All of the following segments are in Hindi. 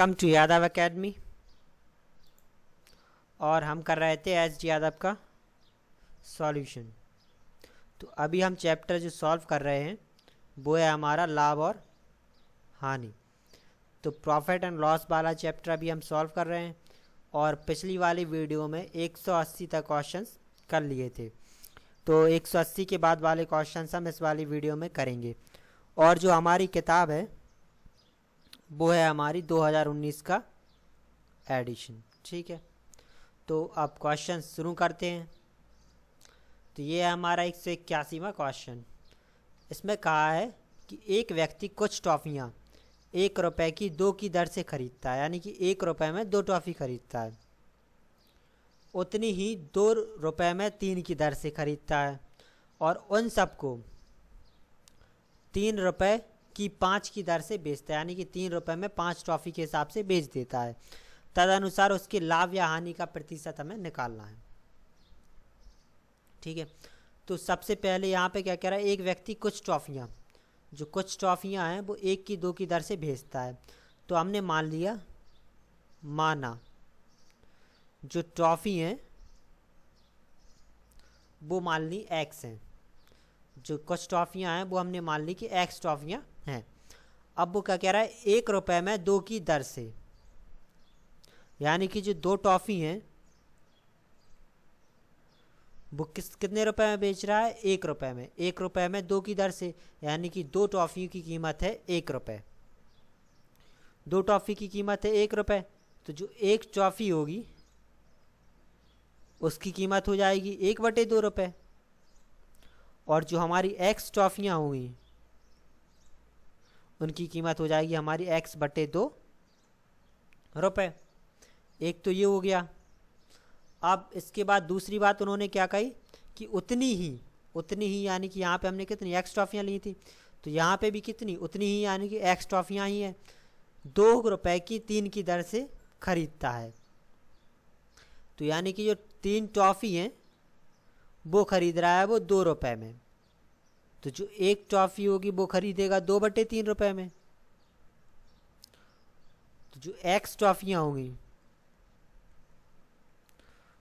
Welcome to Yadav academy. और हम कर रहे थे एस यादव का सॉल्यूशन। तो अभी हम चैप्टर जो सॉल्व कर रहे हैं वो है हमारा लाभ और हानि। तो प्रॉफिट एंड लॉस वाला चैप्टर अभी हम सॉल्व कर रहे हैं और पिछली वाली वीडियो में 180 तक क्वेश्चंस कर लिए थे। तो 180 के बाद वाले क्वेश्चंस हम इस वाली वीडियो में करेंगे। और जो हमारी किताब है वो है हमारी 2019 का एडिशन। ठीक है, तो अब क्वेश्चन शुरू करते हैं। तो ये है हमारा 181वां क्वेश्चन। इसमें कहा है कि एक व्यक्ति कुछ टॉफ़ियाँ 1 रुपये की 2 की दर से खरीदता है, यानी कि 1 रुपये में 2 टॉफ़ी खरीदता है। उतनी ही 2 रुपये में 3 की दर से खरीदता है और उन सबको 3 रुपये की 5 की दर से बेचता है, यानी कि 3 रुपये में 5 टॉफ़ी के हिसाब से बेच देता है। तदनुसार उसके लाभ या हानि का प्रतिशत हमें निकालना है। ठीक है, तो सबसे पहले यहाँ पे क्या कह रहा है, एक व्यक्ति कुछ टॉफ़ियाँ हैं वो 1 की 2 की दर से भेजता है। तो हमने मान लिया, माना जो टॉफ़ी हैं वो मान ली एक्स हैं। जो कुछ टॉफ़ियाँ हैं वो हमने मान ली कि एक्स टॉफ़ियाँ हैं। अब वो क्या कह रहा है, 1 रुपये में 2 की दर से, यानी कि जो 2 टॉफ़ी हैं वो कितने रुपए में बेच रहा है, 1 रुपये में। 1 रुपये में 2 की दर से, यानी कि 2 टॉफ़ी की कीमत है 1 रुपये। 2 टॉफ़ी की कीमत है 1 रुपये, तो जो 1 टॉफ़ी होगी उसकी कीमत हो जाएगी 1/2 रुपये। और जो हमारी एक्स टॉफ़ियाँ होंगी उनकी कीमत हो जाएगी हमारी x/2 रुपये। एक तो ये हो गया। अब इसके बाद दूसरी बात उन्होंने क्या कही कि उतनी ही यानी कि यहाँ पे हमने कितनी एक्स टॉफ़ियाँ ली थी, तो यहाँ पे भी कितनी उतनी ही, यानी कि एक्स टॉफ़ियाँ ही हैं। 2 रुपये की 3 की दर से खरीदता है। तो यानी कि जो 3 टॉफ़ी हैं वो खरीद रहा है वो 2 रुपये में। तो जो 1 टॉफ़ी होगी वो खरीदेगा 2/3 रुपये में। तो जो एक्स टॉफ़ियाँ होंगी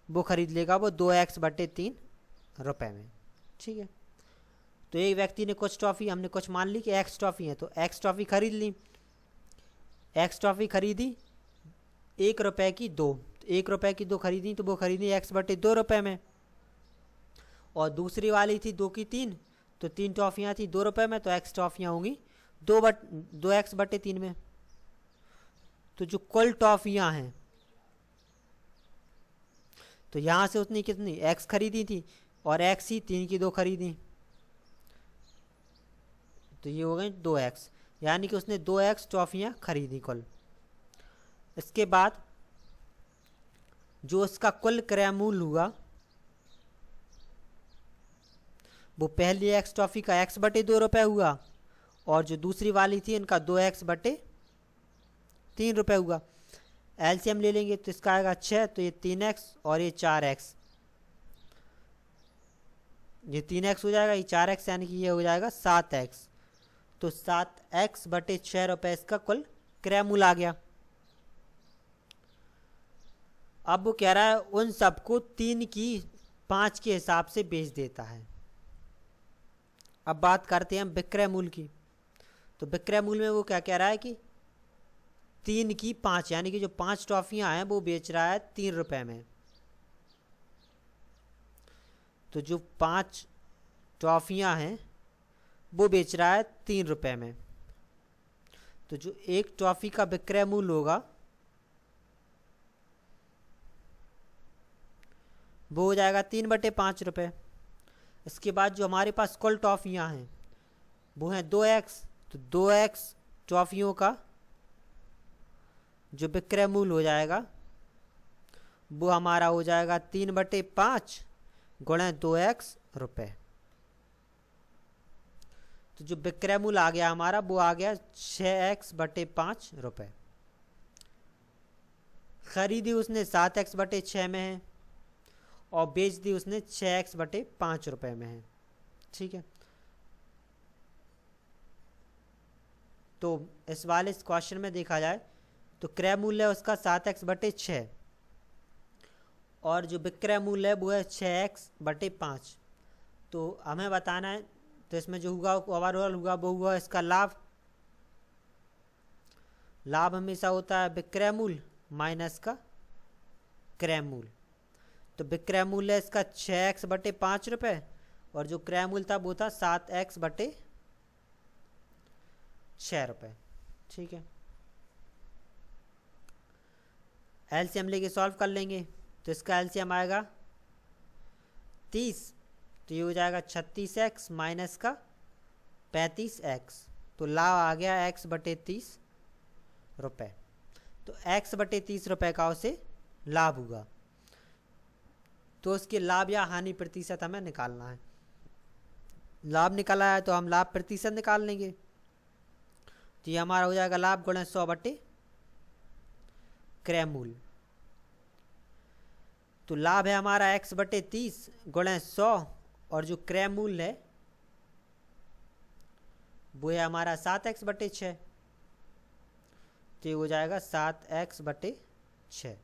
वो खरीद लेगा वो 2x/3 रुपये में। ठीक है, तो एक व्यक्ति ने कुछ टॉफ़ी, हमने कुछ मान ली कि एक्स टॉफ़ी है, तो एक्स टॉफ़ी खरीद ली। एक्स टॉफ़ी खरीदी 1 रुपये की 2, 1 रुपये की 2 खरीदी, तो वो खरीदी x/2 रुपये में। और दूसरी वाली थी 2 की 3, तो 3 टॉफ़ियाँ थी 2 रुपये में, तो एक्स टॉफ़ियाँ होंगी 2x/3 में। तो जो कुल टॉफ़ियाँ हैं, तो यहाँ से उसने कितनी एक्स खरीदी थी और एक्स ही 3 की 2 खरीदी, तो ये हो गई 2x, यानी कि उसने 2x टॉफ़ियाँ खरीदी कुल। इसके बाद जो उसका कुल क्रय मूल्य हुआ वो पहली एक्स टॉफ़ी का x/2 रुपये हुआ और जो दूसरी वाली थी इनका 2x/3 रुपये हुआ। एलसीएम ले लेंगे तो इसका आएगा 6, तो ये 3x और ये 4x, ये 3x हो जाएगा, ये 4x, यानी कि ये हो जाएगा 7x। तो 7x/6 रुपये इसका कुल क्रय मूल्य आ गया। अब वो कह रहा है उन सबको 3 की 5 के हिसाब से बेच देता है। अब बात करते हैं हम विक्रय मूल्य की। तो विक्रय मूल्य में वो क्या कह रहा है कि 3 की 5, यानी कि जो 5 टॉफ़ियाँ हैं वो बेच रहा है 3 रुपये में। तो जो 5 टॉफ़ियाँ हैं वो बेच रहा है 3 रुपये में। तो जो 1 टॉफ़ी का विक्रय मूल्य होगा वो हो जाएगा 3/5 रुपये। इसके बाद जो हमारे पास कुल टॉफ़ियाँ हैं वो हैं 2x, तो 2x टॉफ़ियों का जो विक्रय मूल्य हो जाएगा वो हमारा हो जाएगा 3/5 गुणे 2x रुपये। तो जो विक्रय मूल्य आ गया हमारा वो आ गया 6x/5 रुपये। खरीदी उसने 7x/6 में है और बेच दी उसने 6x/5 रुपये में है। ठीक है, तो इस वाले क्वेश्चन में देखा जाए तो क्रय मूल्य है उसका 7x/6 और जो विक्रय मूल्य है वो है 6x/5। तो हमें बताना है, तो इसमें जो हुआ ओवरऑल हुआ वो हुआ इसका लाभ। लाभ हमेशा होता है विक्रय मूल्य माइनस का क्रय मूल्य। तो विक्रय मूल्य है इसका 6x/5 रुपये और जो क्रय मूल्य था वो था 7x/6 रुपये। ठीक है, एलसीएम लेके सॉल्व कर लेंगे। तो इसका एलसीएम आएगा 30, तो ये हो जाएगा 36x माइनस का 35x। तो लाभ आ गया x/30 रुपये। तो x/30 रुपये का उसे लाभ हुआ। तो उसके लाभ या हानि प्रतिशत हमें निकालना है। लाभ निकाला है तो हम लाभ प्रतिशत निकाल लेंगे। तो ये हमारा हो जाएगा लाभ गुणा 100 क्रय मूल्य। तो लाभ है हमारा x/30 गुणा 100 और जो क्रय मूल्य है वो है हमारा 7x/6। तो ये हो जाएगा 7x/6।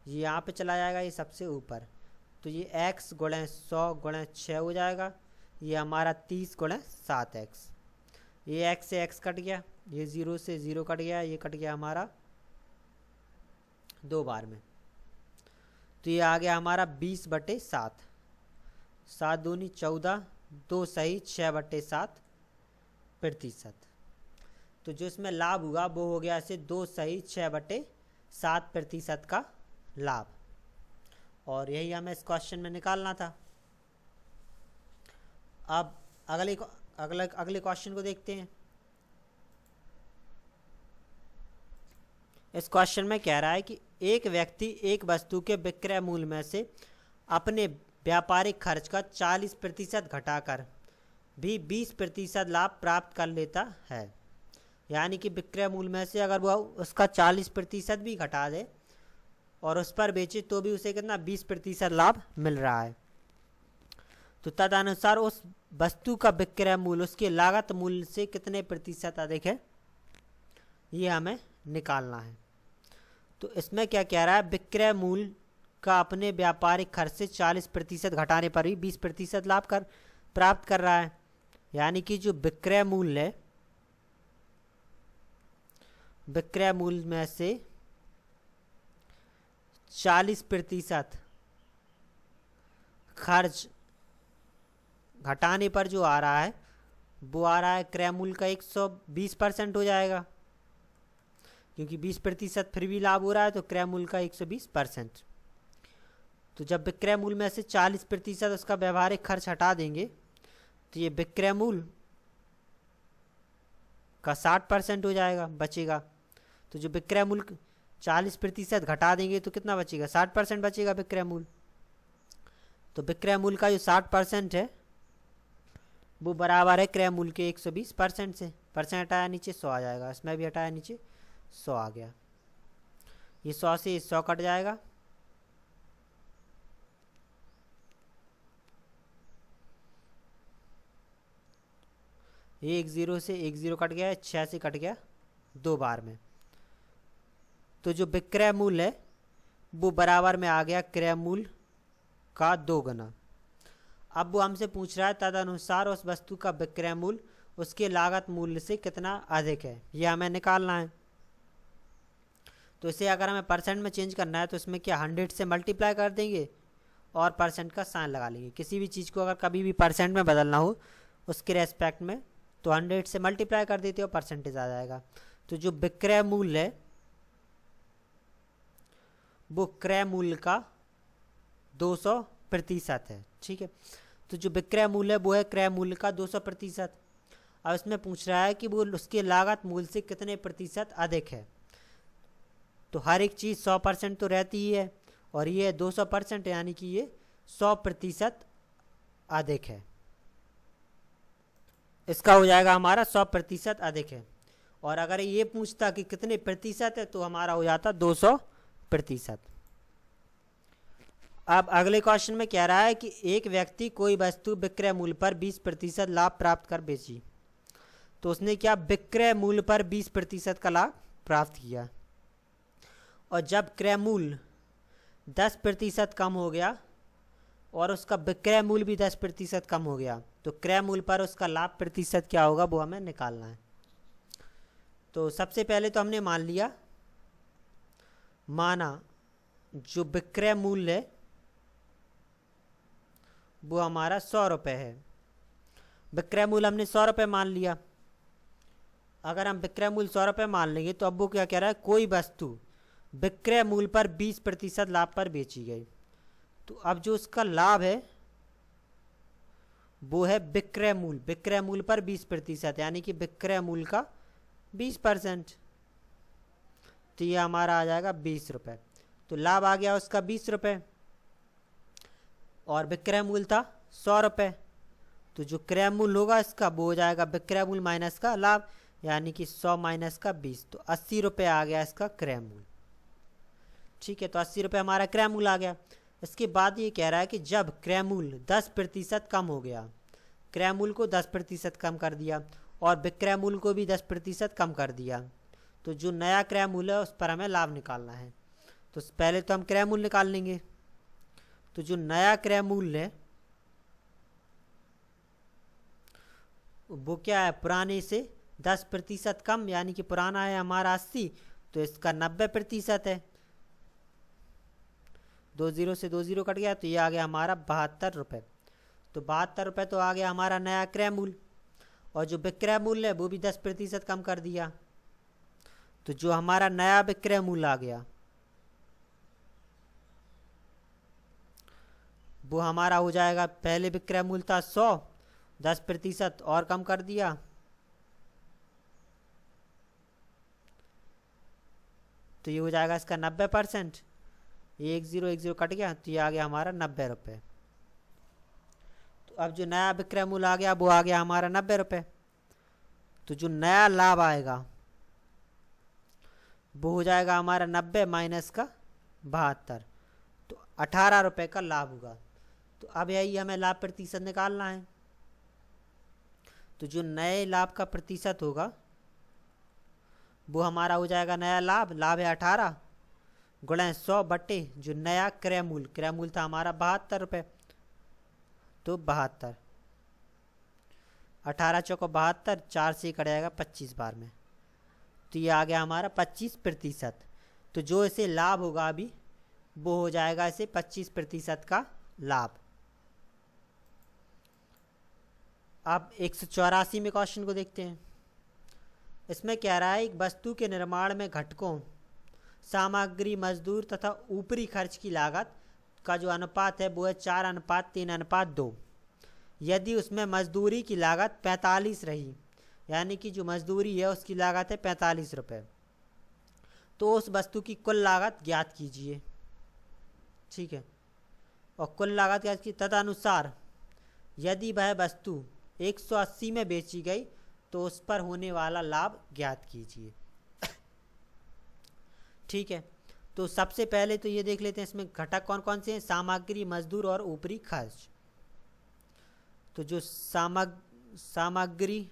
ये यहाँ पे चला जाएगा, ये सबसे ऊपर। तो ये x गुणा 100 गुणा 6 हो जाएगा। ये हमारा 30 गुणा 7x। ये x से x कट गया, ये 0 से 0 कट गया, ये कट गया हमारा 2 बार में। तो ये आ गया हमारा 20/7। 7 दूनी 14, 2 सही 6/7 प्रतिशत। तो जो इसमें लाभ हुआ वो हो गया इसे 2 सही 6/7 प्रतिशत का लाभ। और यही हमें इस क्वेश्चन में निकालना था। अब अगले क्वेश्चन को देखते हैं। इस क्वेश्चन में कह रहा है कि एक व्यक्ति एक वस्तु के विक्रय मूल्य में से अपने व्यापारिक खर्च का 40% घटाकर भी 20% लाभ प्राप्त कर लेता है। यानी कि विक्रय मूल्य में से अगर वह उसका 40% भी घटा दे और उस पर बेचे तो भी उसे कितना 20% लाभ मिल रहा है। तो तदनुसार उस वस्तु का विक्रय मूल्य उसके लागत मूल्य से कितने प्रतिशत अधिक है, ये हमें निकालना है। तो इसमें क्या कह रहा है, विक्रय मूल्य का अपने व्यापारिक खर्च से 40% घटाने पर भी 20% लाभ प्राप्त कर रहा है। यानी कि जो विक्रय मूल्य है, विक्रय मूल्य में से 40% खर्च घटाने पर जो आ रहा है वो आ रहा है क्रय मूल्य का 120% हो जाएगा, क्योंकि 20% फिर भी लाभ हो रहा है तो क्रय मूल्य का 120%। तो जब विक्रय मूल्य में से 40% उसका व्यवहारिक खर्च हटा देंगे तो ये विक्रय मूल्य का 60% हो जाएगा, बचेगा। तो जो विक्रय मूल्य 40% घटा देंगे तो कितना बचेगा, 60% बचेगा विक्रय मूल्य। तो विक्रय मूल्य का जो 60% है वो बराबर है क्रय मूल्य के 120% से। परसेंट हटाया नीचे 100 आ जाएगा, इसमें भी हटाया नीचे 100 आ गया। ये 100 से 100 कट जाएगा, ये 10 से 10 कट गया है, 6 से कट गया 2 बार में। तो जो विक्रय मूल्य है वो बराबर में आ गया क्रय मूल्य का 2 गुना। अब वो हमसे पूछ रहा है तदनुसार उस वस्तु का विक्रय मूल्य उसके लागत मूल्य से कितना अधिक है, ये हमें निकालना है। तो इसे अगर हमें परसेंट में चेंज करना है तो इसमें क्या 100 से मल्टीप्लाई कर देंगे और परसेंट का साइन लगा लेंगे। किसी भी चीज़ को अगर कभी भी परसेंट में बदलना हो उसके रेस्पेक्ट में तो 100 से मल्टीप्लाई कर देते हो, परसेंटेज आ जाएगा। तो जो विक्रय मूल्य है वो क्रय मूल्य का 200% है। ठीक है, तो जो विक्रय मूल्य है वो है क्रय मूल्य का 200%। अब इसमें पूछ रहा है कि वो उसके लागत मूल्य से कितने प्रतिशत अधिक है। तो हर एक चीज़ 100% तो रहती ही है और ये 200%, यानी कि ये 100% अधिक है। इसका हो जाएगा हमारा 100% अधिक है। और अगर ये पूछता कि कितने प्रतिशत है तो हमारा हो जाता 200%। अब अगले क्वेश्चन में कह रहा है कि एक व्यक्ति कोई वस्तु विक्रय मूल्य पर 20% लाभ प्राप्त कर बेची। तो उसने क्या विक्रय मूल्य पर 20% का लाभ प्राप्त किया। और जब क्रय मूल्य 10% कम हो गया और उसका विक्रय मूल्य भी 10% कम हो गया, तो क्रय मूल्य पर उसका लाभ प्रतिशत क्या होगा वो हमें निकालना है। तो सबसे पहले तो हमने मान लिया, माना जो विक्रय मूल्य है वो हमारा 100 रुपये है। विक्रय मूल्य हमने 100 रुपये मान लिया। अगर हम विक्रय मूल्य 100 रुपये मान लेंगे तो अब वो क्या कह रहा है, कोई वस्तु विक्रय मूल्य पर 20% लाभ पर बेची गई। तो अब जो उसका लाभ है वो है विक्रय मूल्य, विक्रय मूल्य पर 20%, यानी कि विक्रय मूल्य का 20%। तो ये हमारा आ जाएगा 20 रुपये। तो लाभ आ गया उसका 20 रुपये और विक्रय मूल्य था 100 रुपये। तो जो क्रय मूल्य होगा इसका वो हो जाएगा विक्रय मूल्य माइनस का लाभ, यानी कि 100 माइनस का 20, तो 80 रुपये आ गया इसका क्रय मूल्य। ठीक है, तो 80 रुपये हमारा क्रय मूल्य आ गया। इसके बाद ये कह रहा है कि जब क्रय मूल्य 10% कम हो गया, क्रय मूल्य को 10% कम कर दिया और विक्रय मूल्य को भी 10% कम कर दिया, तो जो नया क्रय मूल्य है उस पर हमें लाभ निकालना है। तो पहले तो हम क्रय मूल्य निकाल लेंगे। तो जो नया क्रय मूल्य है वो क्या है, पुराने से 10% कम, यानी कि पुराना है हमारा 80, तो इसका 90% है। 2 0 से 2 0 कट गया, तो ये आ गया हमारा 72 रुपये। तो 72 रुपये तो आ गया हमारा नया क्रय मूल्य। और जो विक्रय मूल्य है वो भी 10% कम कर दिया, तो जो हमारा नया विक्रय मूल्य आ गया वो हमारा हो जाएगा, पहले विक्रय मूल्य था 100, 10% और कम कर दिया, तो ये हो जाएगा इसका 90%। 1 0 1 0 कट गया, तो ये आ गया हमारा 90 रुपये। तो अब जो नया विक्रय मूल्य आ गया वो आ गया हमारा 90 रुपये। तो जो नया लाभ आएगा वो हो जाएगा हमारा 90 माइनस का 72, तो 18 रुपये का लाभ होगा। तो अब यही हमें लाभ प्रतिशत निकालना है। तो जो नए लाभ का प्रतिशत होगा वो हमारा हो जाएगा, नया लाभ, लाभ है 18 गुणा 100 बटे जो नया क्रय मूल्य, क्रय मूल्य था हमारा 72 रुपये, तो 72, 18 चौको 72, 4 से कट जाएगा 25 बार में, तो ये आ गया हमारा 25%। तो जो इसे लाभ होगा अभी वो हो जाएगा इसे 25% का लाभ। अब 184 में क्वेश्चन को देखते हैं। इसमें कह रहा है एक वस्तु के निर्माण में घटकों, सामग्री, मजदूर तथा ऊपरी खर्च की लागत का जो अनुपात है वो है 4:3:2। यदि उसमें मजदूरी की लागत 45 रही, यानी कि जो मजदूरी है उसकी लागत है 45 रुपये, तो उस वस्तु की कुल लागत ज्ञात कीजिए। ठीक है, और कुल लागत ज्ञात की तदनुसार यदि वह वस्तु 180 में बेची गई तो उस पर होने वाला लाभ ज्ञात कीजिए। ठीक है, तो सबसे पहले तो ये देख लेते हैं इसमें घटक कौन कौन से हैं, सामग्री, मजदूर और ऊपरी खर्च। तो जो सामग्री,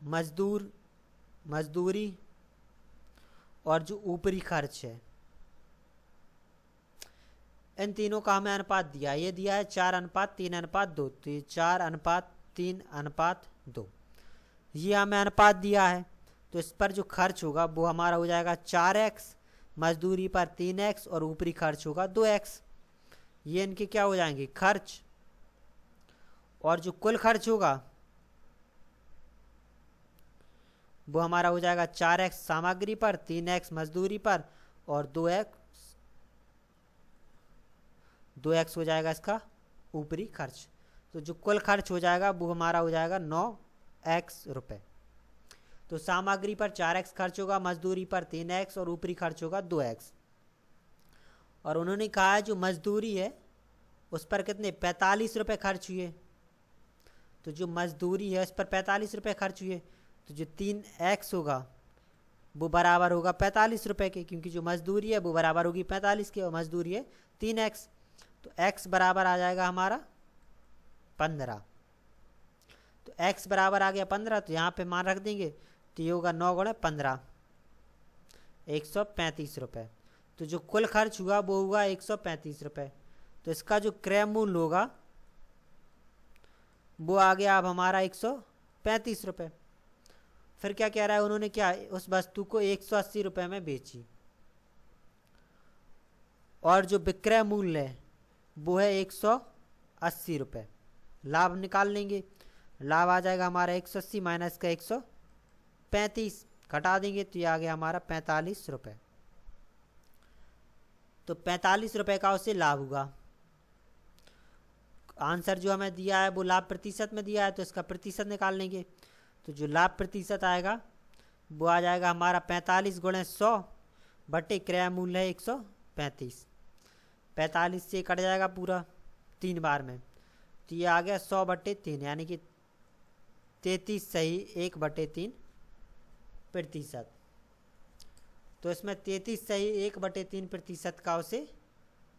मजदूर, मजदूरी और जो ऊपरी खर्च है, इन तीनों का हमें अनुपात दिया, ये दिया है 4:3:2, तो ये 4:3:2 ये हमें अनुपात दिया है। तो इस पर जो खर्च होगा वो हमारा हो जाएगा 4x, मजदूरी पर 3x और ऊपरी खर्च होगा 2x। ये इनके क्या हो जाएंगे, खर्च। और जो कुल खर्च होगा वो हमारा हो जाएगा 4x सामग्री पर, 3x मजदूरी पर और 2x हो जाएगा इसका ऊपरी खर्च। तो जो कुल खर्च हो जाएगा वो हमारा हो जाएगा 9x रुपये। तो सामग्री पर 4x खर्च होगा, मजदूरी पर 3x और ऊपरी खर्च होगा 2x। और उन्होंने कहा है जो मजदूरी है उस पर कितने 45 रुपये खर्च हुए। तो जो मजदूरी है उस पर 45 रुपये खर्च हुए, तो जो 3x होगा वो बराबर होगा 45 रुपये के, क्योंकि जो मजदूरी है वो बराबर होगी 45 के और मजदूरी है 3x। तो x बराबर आ जाएगा हमारा 15। तो x बराबर आ गया 15, तो यहाँ पे मान रख देंगे, तो ये होगा 9 गुणे 15, 135 रुपये। तो जो कुल खर्च हुआ वो हुआ 135 रुपये। तो इसका जो क्रय मूल्य होगा वो आ गया अब हमारा 135 रुपये। फिर क्या कह रहा है, उन्होंने क्या उस वस्तु को 180 रुपये में बेची और जो विक्रय मूल्य है वो है 180 रुपये। लाभ निकाल लेंगे, लाभ आ जाएगा हमारा 180 माइनस का 135 घटा देंगे तो ये आ गया हमारा 45 रुपये। तो 45 रुपये का उसे लाभ हुआ। आंसर जो हमें दिया है वो लाभ प्रतिशत में दिया है, तो इसका प्रतिशत निकाल लेंगे। तो जो लाभ प्रतिशत आएगा वो आ जाएगा हमारा 45 गुणे 100 बटे क्रय मूल्य है 135। 45 से कट जाएगा पूरा 3 बार में, तो ये आ गया 100 बटे 3 यानी कि 33 सही 1/3%। तो इसमें 33 सही 1/3% का उसे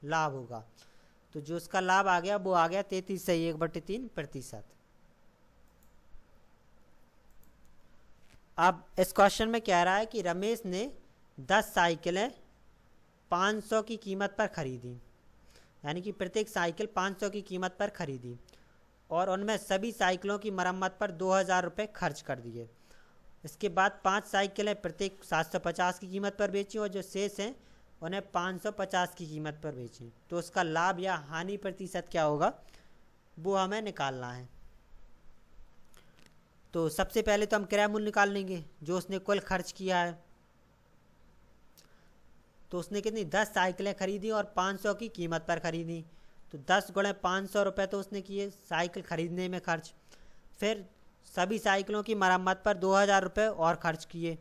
लाभ होगा। तो जो उसका लाभ आ गया वो आ गया 33 सही 1/3%। अब इस क्वेश्चन में कह रहा है कि रमेश ने 10 साइकिलें 500 की कीमत पर खरीदी, यानी कि प्रत्येक साइकिल 500 की कीमत पर खरीदी और उनमें सभी साइकिलों की मरम्मत पर 2000 रुपये खर्च कर दिए। इसके बाद 5 साइकिलें प्रत्येक 750 की कीमत पर बेची और जो शेष हैं उन्हें 550 की कीमत पर बेची। तो उसका लाभ या हानि प्रतिशत क्या होगा वो हमें निकालना है। तो सबसे पहले तो हम क्रय मूल्य निकाल लेंगे जो उसने कुल खर्च किया है। तो उसने कितनी 10 साइकिलें खरीदी और 500 की कीमत पर खरीदी, तो 10 गुणे 500 रुपये तो उसने किए साइकिल खरीदने में खर्च। फिर सभी साइकिलों की मरम्मत पर 2000 रुपये और खर्च किए,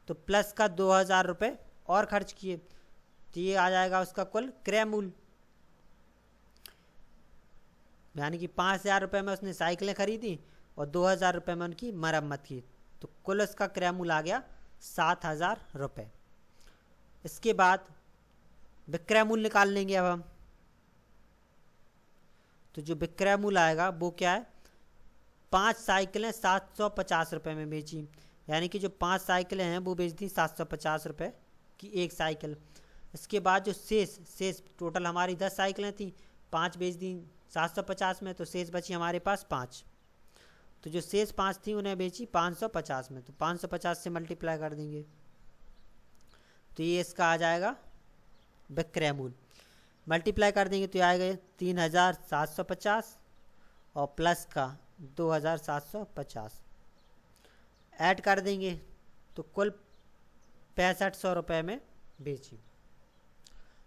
तो प्लस का 2000 रुपये और खर्च किए, तो ये आ जाएगा उसका कुल क्रय मूल्य। यानी कि 5000 रुपये में उसने साइकिलें खरीदी और 2000 रुपये में उनकी मरम्मत की, तो कुल उसका क्रय मूल्य आ गया 7000 रुपये। इसके बाद विक्रय मूल्य निकाल लेंगे अब हम। तो जो विक्रय मूल्य आएगा वो क्या है, 5 साइकिलें 750 रुपये में बेची, यानी कि जो 5 साइकिलें हैं वो बेच दी 750 रुपये की एक साइकिल। इसके बाद जो शेष टोटल हमारी 10 साइकिलें थी, 5 बेच दी 750 में, तो शेष बची हमारे पास 5। तो जो शेष 5 थी उन्हें बेची 550 में, तो 550 से मल्टीप्लाई कर देंगे तो ये इसका आ जाएगा विक्रय मूल्य। मल्टीप्लाई कर देंगे तो ये आएगा 3750 और प्लस का 2750 ऐड कर देंगे तो कुल 6500 रुपये में बेची।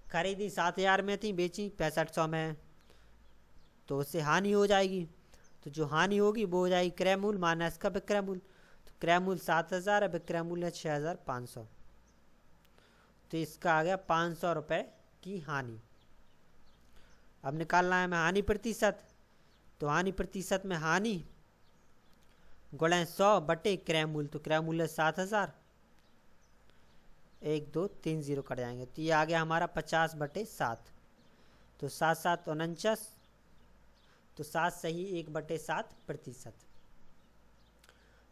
खरीदी 7000 में थी, बेची 6500 में, तो उससे हानि हो जाएगी। तो जो हानि होगी वो हो जाएगी क्रय मूल्य माइनस का विक्रय मूल्य। तो क्रय मूल्य 7000 है, विक्रय मूल्य 6500, तो इसका आ गया 500 रुपये की हानि। अब निकालना है हमें हानि प्रतिशत। तो हानि प्रतिशत में हानि गुणे 100 बटे क्रय मूल्य, तो क्रय मूल्य 7000, 1 2 3 0 कट जाएंगे, तो ये आ गया हमारा 50/7। तो 7 7 49, तो 7 सही 1/7%।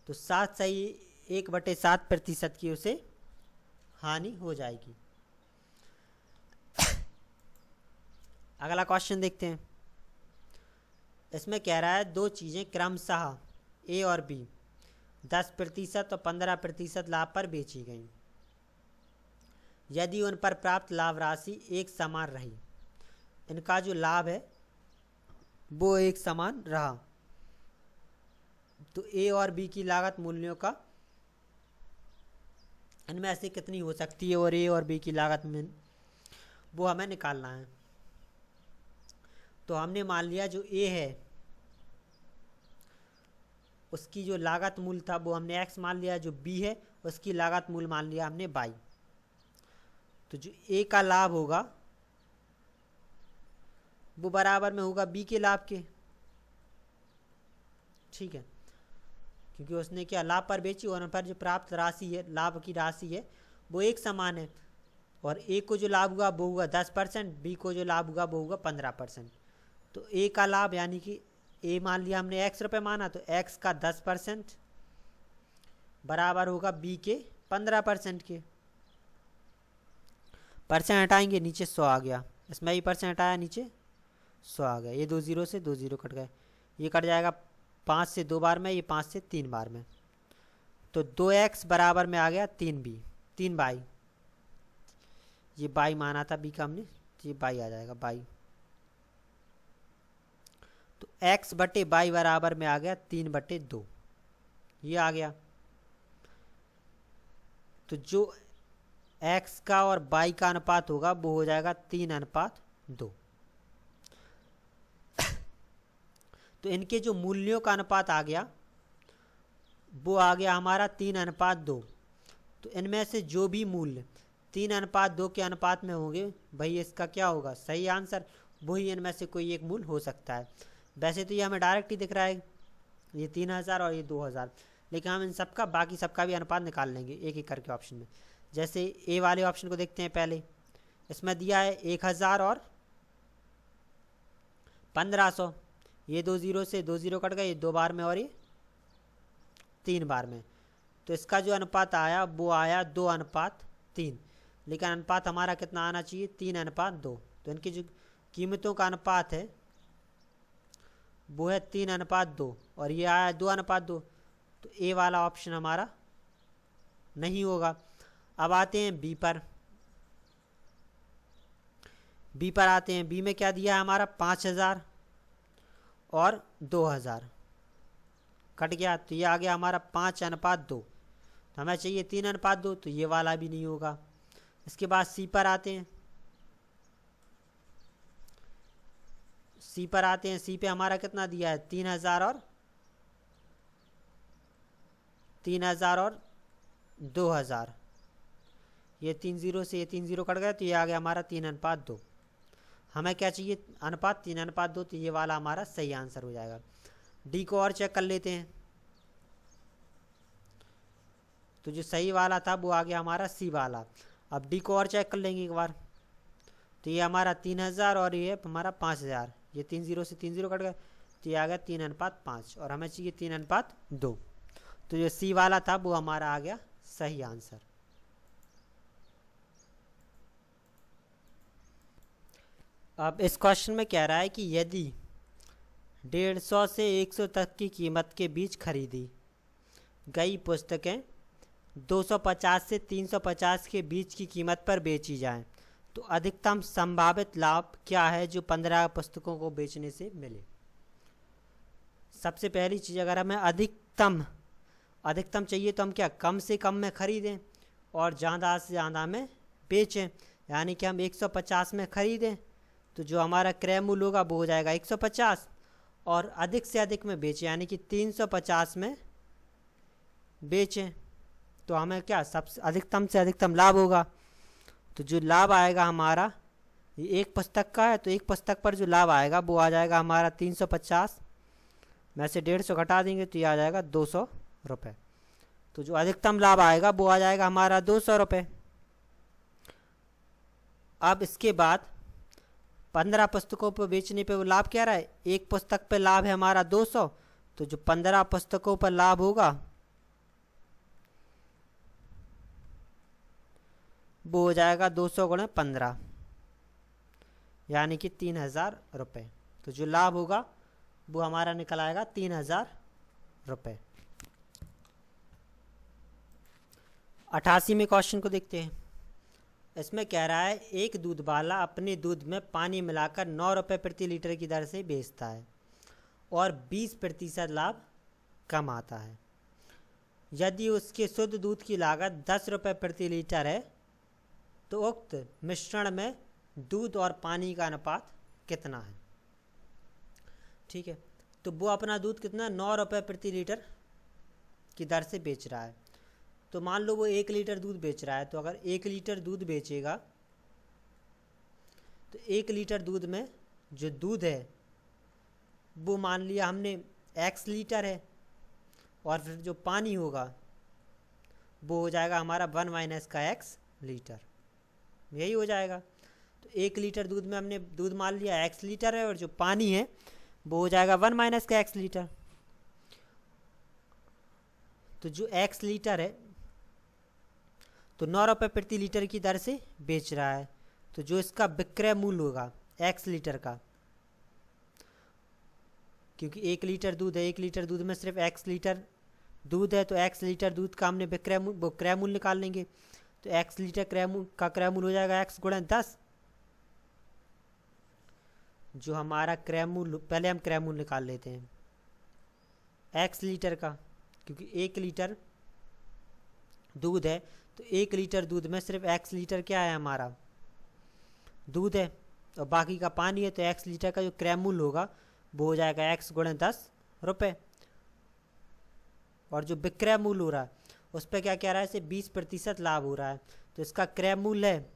तो 7 सही 1/7% की उसे हानि हो जाएगी। अगला क्वेश्चन देखते हैं। इसमें कह रहा है 2 चीज़ें क्रमशः ए और बी 10% और 15% लाभ पर बेची गई। यदि उन पर प्राप्त लाभ राशि एक समान रही, इनका जो लाभ है वो एक समान रहा, तो ए और बी की लागत मूल्यों का इनमें से कितनी हो सकती है और ए और बी की लागत में वो हमें निकालना है। तो हमने मान लिया जो ए है उसकी जो लागत मूल्य था वो हमने x मान लिया, जो b है उसकी लागत मूल्य मान लिया हमने y। तो जो a का लाभ होगा वो बराबर में होगा b के लाभ के, ठीक है, क्योंकि उसने क्या लाभ पर बेची और उन पर जो प्राप्त राशि है लाभ की राशि है वो एक समान है, और a को जो लाभ हुआ वो हुआ 10%, b को जो लाभ हुआ वो हुआ 15%। तो a का लाभ यानी कि a मान लिया हमने x रुपये माना, तो x का 10% बराबर होगा b के 15% के। परसेंट हटाएंगे नीचे 100 आ गया, इसमें भी परसेंट हटाया नीचे 100 आ गया। ये 2 जीरो से 2 जीरो कट गए, ये कट जाएगा 5 से 2 बार में, ये 5 से 3 बार में। तो 2x बराबर में आ गया 3b, 3 बाई, ये बाई माना था b का हमने, ये बाई आ जाएगा बाई। तो x बटे बाई बराबर में आ गया 3/2, ये आ गया। तो जो x का और y का अनुपात होगा वो हो जाएगा 3:2। तो इनके जो मूल्यों का अनुपात आ गया वो आ गया हमारा 3:2। तो इनमें से जो भी मूल्य 3:2 के अनुपात में होंगे भाई इसका क्या होगा सही आंसर, वही इनमें से कोई एक मूल्य हो सकता है। वैसे तो ये हमें डायरेक्ट ही दिख रहा है, ये 3000 और ये 2000, लेकिन हम इन सबका बाकी सबका भी अनुपात निकाल लेंगे एक एक करके ऑप्शन में। जैसे ए वाले ऑप्शन को देखते हैं पहले, इसमें दिया है 1000 और 1500, ये 2 जीरो से 2 जीरो कट गए, ये 2 बार में और ये 3 बार में। तो इसका जो अनुपात आया वो आया 2:3, लेकिन अनुपात हमारा कितना आना चाहिए 3:2। तो इनकी जो कीमतों का अनुपात है वो है 3:2 और ये आया 2:2। तो ए वाला ऑप्शन हमारा नहीं होगा। अब आते हैं बी पर, बी पर आते हैं। बी में क्या दिया है हमारा 5000 और 2000 कट गया, तो ये आ गया हमारा 5:2। तो हमें चाहिए 3:2, तो ये वाला भी नहीं होगा। इसके बाद सी पर आते हैं, सी पर आते हैं। सी पे हमारा कितना दिया है 3000 और 2000, ये 3 जीरो से ये 3 जीरो कट गए, तो ये आ गया हमारा 3:2। हमें क्या चाहिए अनुपात 3:2, तो ये वाला हमारा सही आंसर हो जाएगा। डी को और चेक कर लेते हैं, तो जो सही वाला था वो आ गया हमारा सी वाला। अब डी को और चेक कर लेंगे एक बार, तो ये हमारा 3000 और ये हमारा 5000, ये 3 जीरो से 3 जीरो कट गए, तो ये आ गया 3:5 और हमें चाहिए 3:2। तो जो सी वाला था वो हमारा आ गया सही आंसर। अब इस क्वेश्चन में कह रहा है कि यदि 150 से 100 तक की कीमत के बीच खरीदी गई पुस्तकें 250 से 350 के बीच की कीमत पर बेची जाएं, तो अधिकतम संभावित लाभ क्या है जो 15 पुस्तकों को बेचने से मिले। सबसे पहली चीज़, अगर हमें अधिकतम चाहिए तो हम क्या कम से कम में ख़रीदें और ज़्यादा से ज़्यादा में बेचें। यानी कि हम 150 में ख़रीदें तो जो हमारा क्रय मूल्य होगा वो हो जाएगा 150, और अधिक से अधिक में बेचें यानी कि 350 में बेचें, तो हमें क्या सबसे अधिकतम से अधिकतम लाभ होगा। तो जो लाभ आएगा हमारा, ये एक पुस्तक का है तो एक पुस्तक पर जो लाभ आएगा वो आ जाएगा हमारा 350 में से 150 घटा देंगे तो ये आ जाएगा 200 रुपये। तो जो अधिकतम लाभ आएगा वो आ जाएगा हमारा 200 रुपये। अब इसके बाद 15 पुस्तकों पर बेचने पे वो लाभ क्या रहा है, एक पुस्तक पे लाभ है हमारा 200, तो जो 15 पुस्तकों पर लाभ होगा वो हो जाएगा 200 गुणे 15 यानी कि 3000 रुपये। तो जो लाभ होगा वो हमारा निकल आएगा 3000 रुपये। 88वें क्वेश्चन को देखते हैं। इसमें कह रहा है एक दूध वाला अपने दूध में पानी मिलाकर 9 रुपये प्रति लीटर की दर से बेचता है और 20% लाभ कमाता है। यदि उसके शुद्ध दूध की लागत 10 रुपये प्रति लीटर है तो उक्त मिश्रण में दूध और पानी का अनुपात कितना है। ठीक है, तो वो अपना दूध कितना 9 रुपये प्रति लीटर की दर से बेच रहा है। तो मान लो वो 1 लीटर दूध बेच रहा है, तो अगर 1 लीटर दूध बेचेगा तो 1 लीटर दूध में जो दूध है वो मान लिया हमने x लीटर है, और फिर जो पानी होगा वो हो जाएगा हमारा 1 माइनस का x लीटर, यही हो जाएगा। तो 1 लीटर दूध में हमने दूध मान लिया x लीटर है और जो पानी है वो हो जाएगा 1 माइनस का x लीटर। तो जो x लीटर है तो 9 रुपये प्रति लीटर की दर से बेच रहा है, तो जो इसका विक्रय मूल्य होगा x लीटर का, क्योंकि 1 लीटर दूध है, 1 लीटर दूध में सिर्फ x लीटर दूध है, तो x लीटर दूध का हमने क्रय मूल्य निकाल लेंगे। तो x लीटर क्रय मूल्य हो जाएगा x गुणा 10। जो हमारा क्रय मूल्य, पहले हम क्रय मूल्य निकाल लेते हैं x लीटर का, क्योंकि 1 लीटर दूध है, तो 1 लीटर दूध में सिर्फ x लीटर क्या है, हमारा दूध है, और बाकी का पानी है। तो x लीटर का जो क्रय मूल्य होगा वो हो जाएगा x गुणा 10 रुपये। और जो विक्रय मूल्य हो रहा है उस पर क्या कह रहा है, इसे 20% लाभ हो रहा है, तो इसका क्रय मूल्य है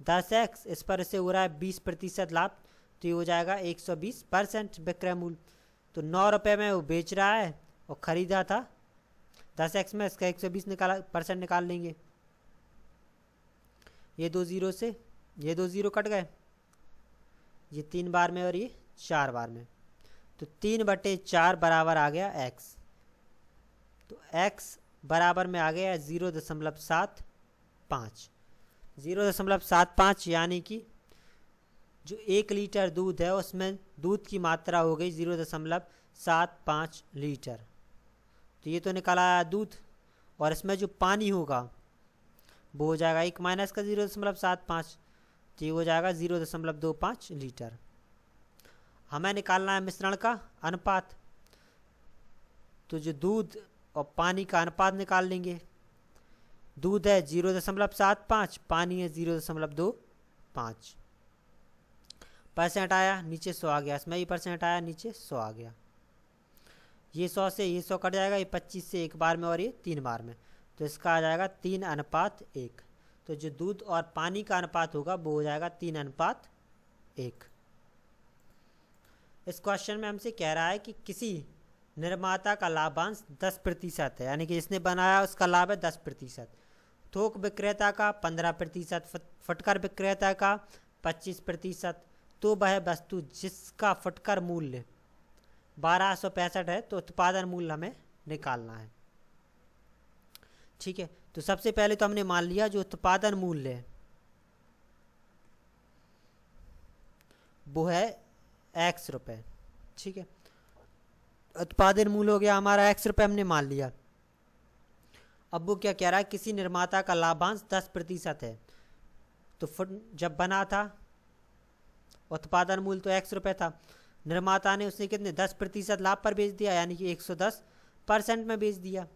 10x, इस पर इसे हो रहा है 20% लाभ, तो ये हो जाएगा 120% विक्रय मूल्य। तो 9 रुपये में वो बेच रहा है और ख़रीदा था 10x में, इसका 120% निकाल लेंगे। ये 2 ज़ीरो से ये 2 ज़ीरो कट गए, ये 3 बार में और ये 4 बार में, तो 3/4 बराबर आ गया x। तो x बराबर में आ गया 0.75। 0.75 यानी कि जो 1 लीटर दूध है उसमें दूध की मात्रा हो गई 0.75 लीटर। तो ये तो निकल आया दूध, और इसमें जो पानी होगा वो हो जाएगा 1 माइनस का 0.75, तो ये हो जाएगा 0.25 लीटर। हमें निकालना है मिश्रण का अनुपात, तो जो दूध और पानी का अनुपात निकाल लेंगे। दूध है 0.75, पानी है 0.25। % आया, नीचे 100 आ गया, इसमें भी % आया, नीचे 100 आ गया। ये 100 से ये 100 कट जाएगा, ये 25 से 1 बार में और ये 3 बार में, तो इसका आ जाएगा 3:1। तो जो दूध और पानी का अनुपात होगा वो हो जाएगा 3:1। इस क्वेश्चन में हमसे कह रहा है कि किसी निर्माता का लाभांश 10% है, यानी कि जिसने बनाया उसका लाभ है 10%, थोक विक्रेता का 15%, फुटकर विक्रेता का 25%। तो वह वस्तु जिसका फुटकर मूल्य 1265 है, तो उत्पादन मूल्य हमें निकालना है। ठीक है, तो सबसे पहले तो हमने मान लिया जो उत्पादन मूल्य है वो है x रुपये। ठीक है, उत्पादन मूल्य हो गया हमारा x रुपये, हमने मान लिया। अब वो क्या कह रहा है, किसी निर्माता का लाभांश 10% है, तो जब बना था उत्पादन मूल्य तो x रुपये था, निर्माता ने उसने कितने 10% लाभ पर बेच दिया, यानी कि 110% में बेच दिया।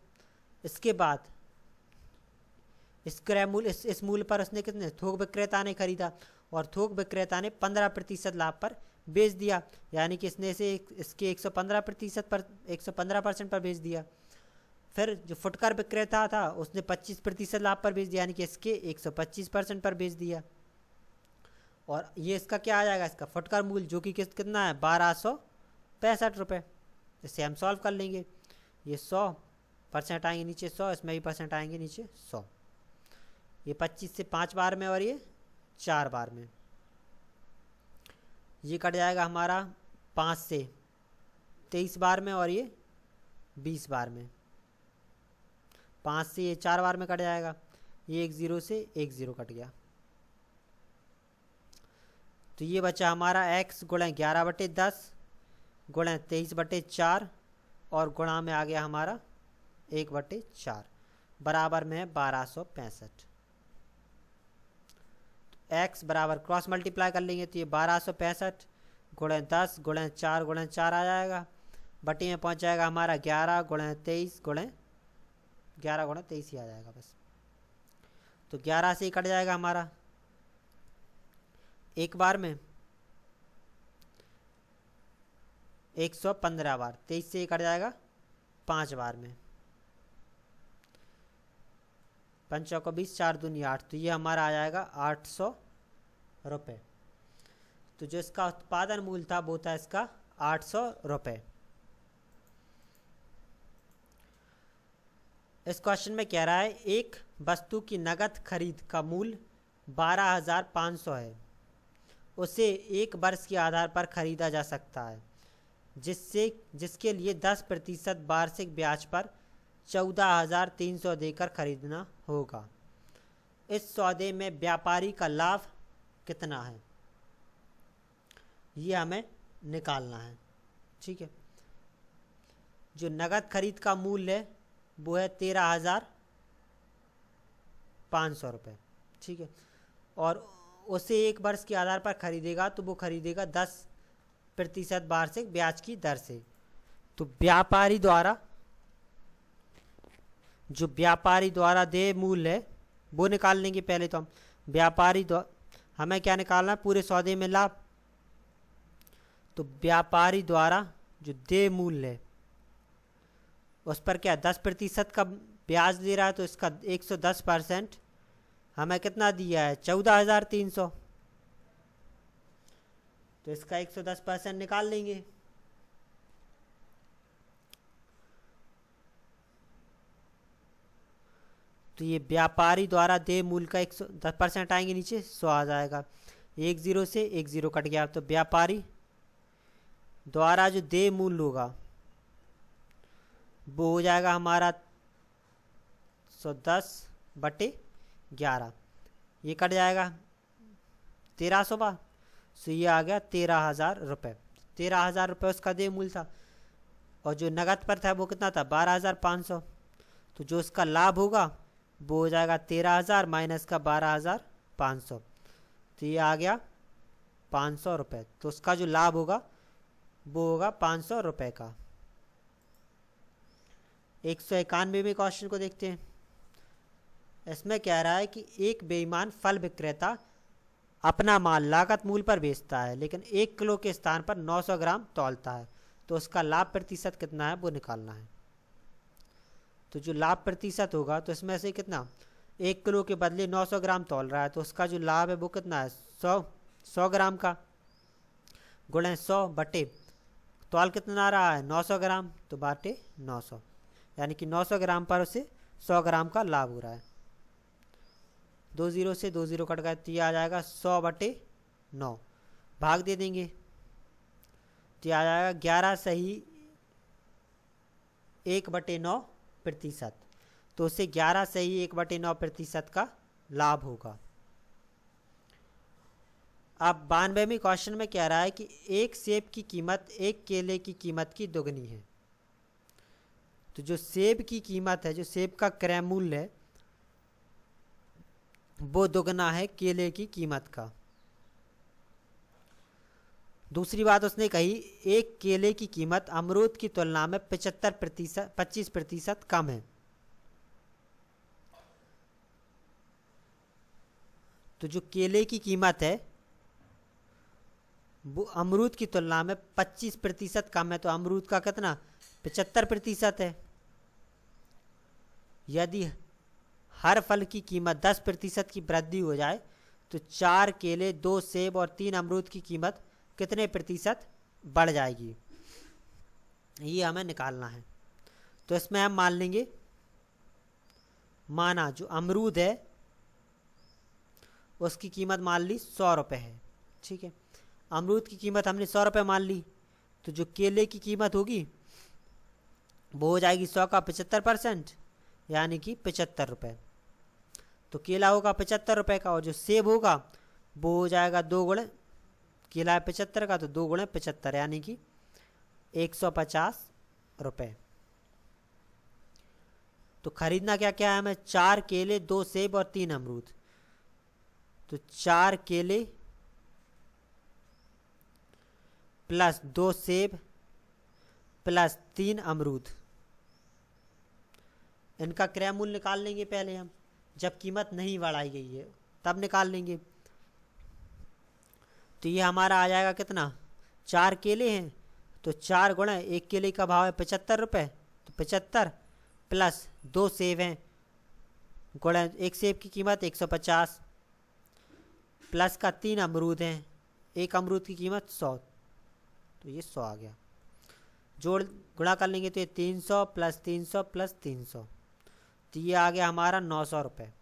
इसके बाद इस क्रय मूल्य इस मूल्य पर उसने कितने थोक विक्रेता ने खरीदा, और थोक विक्रेता ने 15% लाभ पर बेच दिया, यानी कि इसने इसे इसके 115% पर बेच दिया। फिर जो फुटकर विक्रेता था उसने 25% लाभ पर बेच दिया, यानी कि इसके 125% पर बेच दिया। और ये इसका क्या आ जाएगा, इसका फुटकर मूल्य जो कि कितना है 1265 रुपये। इससे हम सॉल्व कर लेंगे, ये 100% आएंगे नीचे 100, इसमें भी % आएंगे नीचे 100। ये 25 से 5 बार में और ये 4 बार में, ये कट जाएगा हमारा 5 से 23 बार में और ये 20 बार में। 5 से ये 4 बार में कट जाएगा, ये 1 ज़ीरो से 1 ज़ीरो कट गया। तो ये बचा हमारा x गुणा 11/10 गुणा 23/4 और गुणा में आ गया हमारा 1/4 बराबर में है 1265। x बराबर क्रॉस मल्टीप्लाई कर लेंगे, तो ये 1265 गुणा 10 गुणा 4 गुणा 4 आ जाएगा, बटे में पहुंच जाएगा हमारा 11 गुणा 23 गुणा 11 गुणा 23 ही आ जाएगा बस। तो 11 से ही कट जाएगा हमारा एक बार में 115 बार, 23 से ही कट जाएगा 5 बार में, 5 चौको 20 4 दूनी 8, तो ये हमारा आ जाएगा 800 रुपये। तो जो इसका उत्पादन मूल्य था वो था इसका 800 रुपये। इस क्वेश्चन में कह रहा है एक वस्तु की नगद खरीद का मूल्य 12,500 है, उसे 1 वर्ष के आधार पर खरीदा जा सकता है, जिसके लिए 10% वार्षिक ब्याज पर 14,300 देकर खरीदना होगा। इस सौदे में व्यापारी का लाभ कितना है, ये हमें निकालना है। ठीक है, जो नगद खरीद का मूल्य है वो है 13,500 रुपये। ठीक है, और उसे 1 वर्ष के आधार पर खरीदेगा तो वो खरीदेगा 10% वार्षिक ब्याज की दर से। तो व्यापारी द्वारा जो व्यापारी द्वारा देय मूल्य है वो निकाल लेंगे पहले। तो हम व्यापारी द्वारा हमें क्या निकालना है, पूरे सौदे में लाभ। तो व्यापारी द्वारा जो देय मूल्य है उस पर क्या 10% का ब्याज दे रहा है, तो इसका 110% हमें कितना दिया है, 14,300। तो इसका 110% निकाल लेंगे। तो ये व्यापारी द्वारा देय मूल्य का 110% आएंगे, नीचे 100 आ जाएगा। 10 से 10 कट गया। तो व्यापारी द्वारा जो देय मूल्य होगा वो हो जाएगा हमारा 110/11। ये कट जाएगा 1300 बार, तो ये आ गया 13,000 रुपये। 13,000 रुपये उसका देय मूल्य था, और जो नगद पर था वो कितना था, 12,500। तो जो उसका लाभ होगा वो हो जाएगा 13,000 माइनस का 12,500, तो ये आ गया 500 रुपये। तो उसका जो लाभ होगा वो होगा 500 रुपये का। 191वें क्वेश्चन को देखते हैं। इसमें कह रहा है कि एक बेईमान फल विक्रेता अपना माल लागत मूल्य पर बेचता है लेकिन 1 किलो के स्थान पर 900 ग्राम तौलता है, तो उसका लाभ प्रतिशत कितना है वो निकालना है। तो जो लाभ प्रतिशत होगा तो इसमें से कितना, 1 किलो के बदले 900 ग्राम तौल रहा है, तो उसका जो लाभ है वो कितना है, 100 ग्राम का गुणे 100 बटे तौल कितना आ रहा है 900 ग्राम, तो बाटे 900, यानी कि 900 ग्राम पर उसे 100 ग्राम का लाभ हो रहा है। 20 से 20 कट गया, तो ये आ जाएगा 100/9, भाग दे देंगे तो ये आ जाएगा 11 सही 1/9%। तो उसे 11 सही 1/9% का लाभ होगा। अब 92वें क्वेश्चन में कह रहा है कि एक सेब की कीमत एक केले की कीमत की दोगुनी है। तो जो सेब की कीमत है, जो सेब का क्रय मूल्य है वो दोगुना है केले की कीमत का। दूसरी बात उसने कही, एक केले की कीमत अमरूद की तुलना में 25% कम है। तो जो केले की कीमत है वो अमरूद की तुलना में 25% कम है, तो अमरूद का कितना 75% है। यदि हर फल की कीमत 10% की वृद्धि हो जाए तो 4 केले 2 सेब और 3 अमरूद की कीमत कितने प्रतिशत बढ़ जाएगी, ये हमें निकालना है। तो इसमें हम मान लेंगे, माना जो अमरूद है उसकी कीमत मान ली 100 रुपये है। ठीक है, अमरूद की कीमत हमने 100 रुपये मान ली, तो जो केले की कीमत होगी वो हो जाएगी 100 का 75%, यानी कि 75 रुपये। तो केला होगा 75 रुपये का, और जो सेब होगा वो हो जाएगा 2 गुणे, केला है 75 का तो 2 गुणे 75, यानी कि 150 रुपये। तो खरीदना क्या क्या है हमें, 4 केले 2 सेब और 3 अमरूद। तो 4 केले प्लस 2 सेब प्लस 3 अमरूद, इनका क्रय मूल्य निकाल लेंगे पहले हम, जब कीमत नहीं बढ़ाई गई है तब निकाल लेंगे। तो ये हमारा आ जाएगा कितना, 4 केले हैं तो 4 गुणे, एक केले का भाव है 75 रुपये, तो 75 प्लस 2 सेब हैं गुणे एक सेब की कीमत 150, प्लस का 3 अमरूद हैं, एक अमरूद की कीमत 100, तो ये 100 आ गया। जोड़ गुणा कर लेंगे तो ये 300 प्लस 300 प्लस 300, तो ये आ गया हमारा 900 रुपये।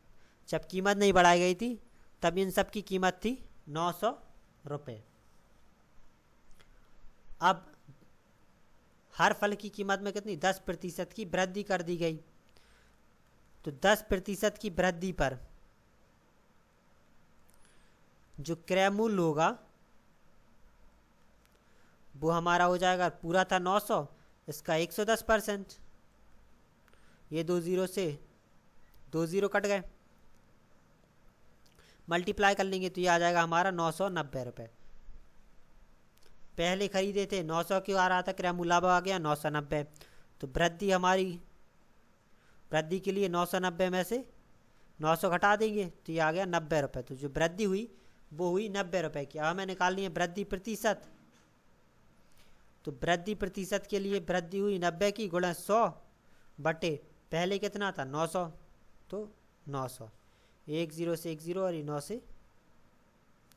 जब कीमत नहीं बढ़ाई गई थी तब इन सब की कीमत थी 900 रुपये। अब हर फल की कीमत में कितनी 10% की वृद्धि कर दी गई, तो 10% की वृद्धि पर जो क्रय मूल्य होगा वो हमारा हो जाएगा, पूरा था 900, इसका 110%। ये 2 जीरो से 2 जीरो कट गए, मल्टीप्लाई कर लेंगे तो ये आ जाएगा हमारा 990 रुपये। पहले खरीदे थे 900 क्यों आ रहा था, क्रय मूल्य आ गया 990। तो वृद्धि हमारी, वृद्धि के लिए 990 में से 900 घटा देंगे तो ये आ गया 90 रुपये। तो जो वृद्धि हुई वो हुई 90 रुपये की। अब हमें निकालनी है वृद्धि प्रतिशत। तो वृद्धि प्रतिशत के लिए वृद्धि हुई 90 की गुणा 100 बटे पहले कितना था 900, तो 900। 1 जीरो से 1 जीरो और ये 9 से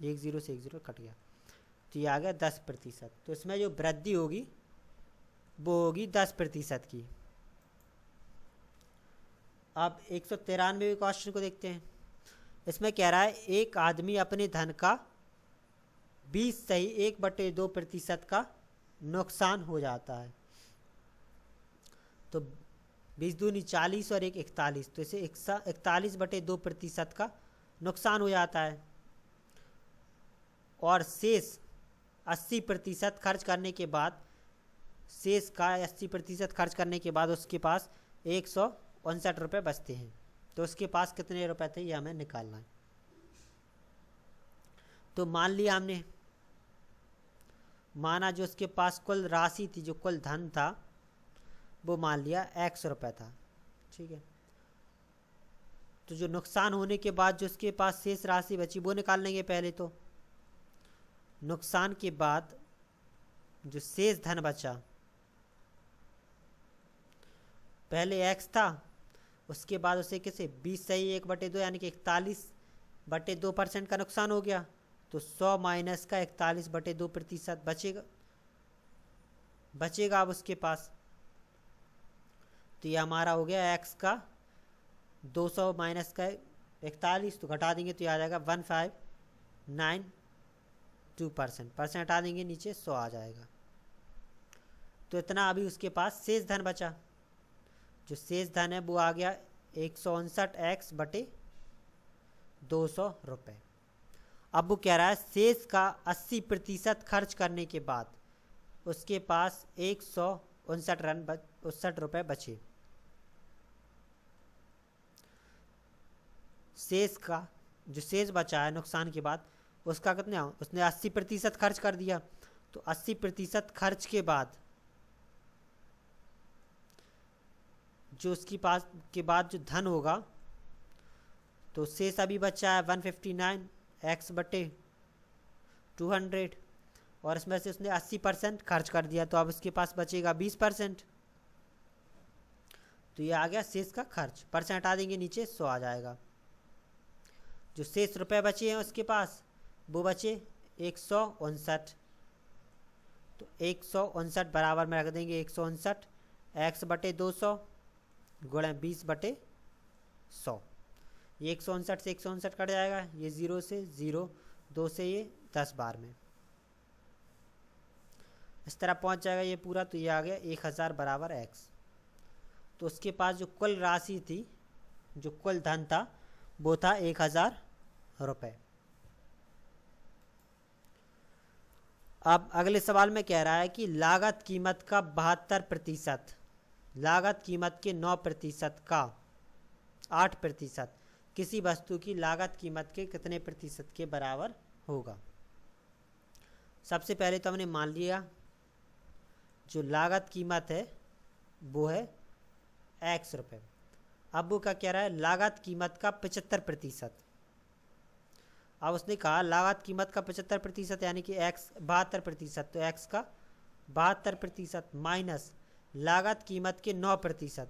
1 जीरो से 1 जीरो कट गया, तो ये आ गया 10%। तो इसमें जो वृद्धि होगी वो होगी 10% की। अब 193वें क्वेश्चन को देखते हैं। इसमें कह रहा है एक आदमी अपने धन का 20 सही 1/2% का नुकसान हो जाता है। तो 20 दूनी 40 और 1 41, तो इसे 41/2% का नुकसान हो जाता है। और शेष 80% खर्च करने के बाद, शेष का 80% खर्च करने के बाद उसके पास 159 रुपये बचते हैं। तो उसके पास कितने रुपए थे ये हमें निकालना है। तो मान लिया हमने, माना जो उसके पास कुल राशि थी, जो कुल धन था वो मान लिया 100 रुपये था, ठीक है। तो जो नुकसान होने के बाद जो उसके पास शेष राशि बची वो निकाल लेंगे पहले। तो नुकसान के बाद जो शेष धन बचा, पहले x था, उसके बाद उसे किसे 20 सही 1/2 यानी कि 41/2% का नुकसान हो गया। तो 100 माइनस का 41/2% बचेगा अब उसके पास। तो ये हमारा हो गया x का 200 माइनस का 41, तो घटा देंगे तो ये आ जाएगा 1592%। परसेंट हटा देंगे नीचे 100 आ जाएगा। तो इतना अभी उसके पास शेष धन बचा। जो शेष धन है वो आ गया 159x/200 रुपये। अब वो कह रहा है शेष का 80% खर्च करने के बाद उसके पास 159 रुपये बचे। शेष का जो शेष बचा है नुकसान के बाद उसका कितना, उसने 80% खर्च कर दिया। तो 80% खर्च के बाद जो उसके पास के बाद जो धन होगा, तो शेष अभी बचा है 159x/200, और इसमें से उसने 80% खर्च कर दिया, तो अब उसके पास बचेगा 20%। तो ये आ गया शेष का खर्च। परसेंट हटा देंगे नीचे 100 आ जाएगा। जो शेष रुपए बचे हैं उसके पास वो बचे 159। तो 159 बराबर में रख देंगे 159 x/200 गुणा 20/100। ये 159 से 159 कट जाएगा, ये 0 से 0, 2 से ये 10 बार में इस तरह पहुंच जाएगा ये पूरा। तो ये आ गया 1000 बराबर x। तो उसके पास जो कुल राशि थी, जो कुल धन था वो था 1000 रुपये। अब अगले सवाल में कह रहा है कि लागत कीमत का 72%, लागत कीमत के 9% का 8% किसी वस्तु की लागत कीमत के कितने प्रतिशत के बराबर होगा। सबसे पहले तो हमने मान लिया जो लागत कीमत है वो है x रुपये। अब वो क्या कह रहा है, लागत कीमत का 75%। अब उसने कहा लागत कीमत का 75% यानी कि x 72%, तो x का 72% माइनस लागत कीमत के 9%,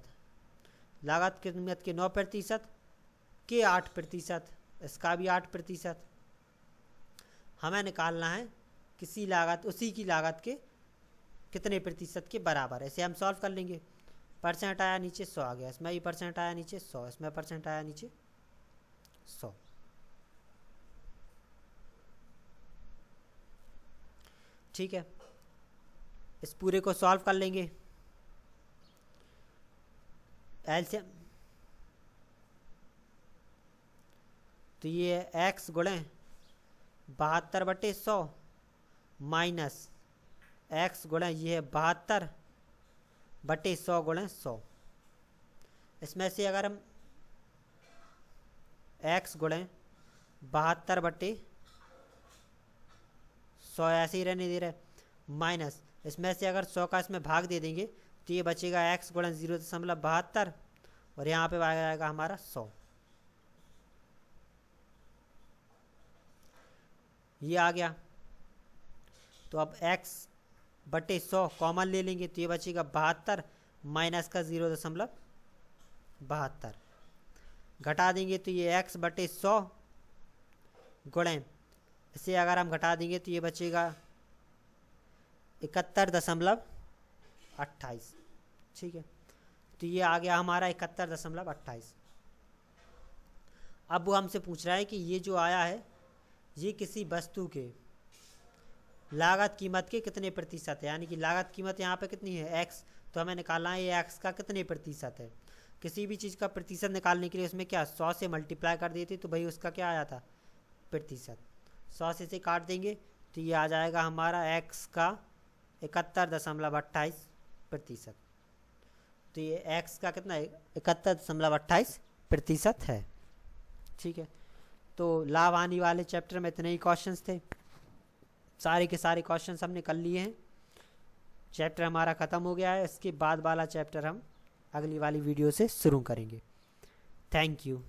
लागत कीमत के 9% के 8%, इसका भी 8%। हमें निकालना है किसी लागत, उसी की लागत के कितने प्रतिशत के बराबर। ऐसे हम सॉल्व कर लेंगे। परसेंट आया नीचे 100 आ गया, इसमें भी परसेंट आया नीचे 100, इसमें परसेंट आया नीचे 100। ठीक है, इस पूरे को सॉल्व कर लेंगे। एलसीएम तो ये x गुणे 72/100 माइनस x गुणा ये है 72/100 गुणा 100। इसमें से अगर हम x गुणे 72/100 ऐसे ही रहने दे रहे माइनस इसमें से अगर 100 का इसमें भाग दे देंगे तो ये बचेगा x गुणा 0.72 और यहाँ पे आ जाएगा हमारा 100। ये आ गया। तो अब x/100 कॉमन ले लेंगे तो ये बचेगा 72 माइनस का 0.72 घटा देंगे तो ये x/100 गुणे इसे अगर हम घटा देंगे तो ये बचेगा 71.28। ठीक है, तो ये आ गया हमारा 71.28। अब वो हमसे पूछ रहा है कि ये जो आया है ये किसी वस्तु के लागत कीमत के कितने प्रतिशत है, यानी कि लागत कीमत यहाँ पे कितनी है x, तो हमें निकालना है ये x का कितने प्रतिशत है। किसी भी चीज़ का प्रतिशत निकालने के लिए उसमें क्या 100 से मल्टीप्लाई कर देते तो भाई उसका क्या आया था प्रतिशत। 100 से काट देंगे तो ये आ जाएगा हमारा x का 71.28%। तो ये x का कितना है 71.28% है। ठीक है, तो लाभ हानि वाले चैप्टर में इतने ही क्वेश्चंस थे, सारे के सारे क्वेश्चंस हमने कर लिए हैं। चैप्टर हमारा ख़त्म हो गया है। इसके बाद वाला चैप्टर हम अगली वाली वीडियो से शुरू करेंगे। Thank you.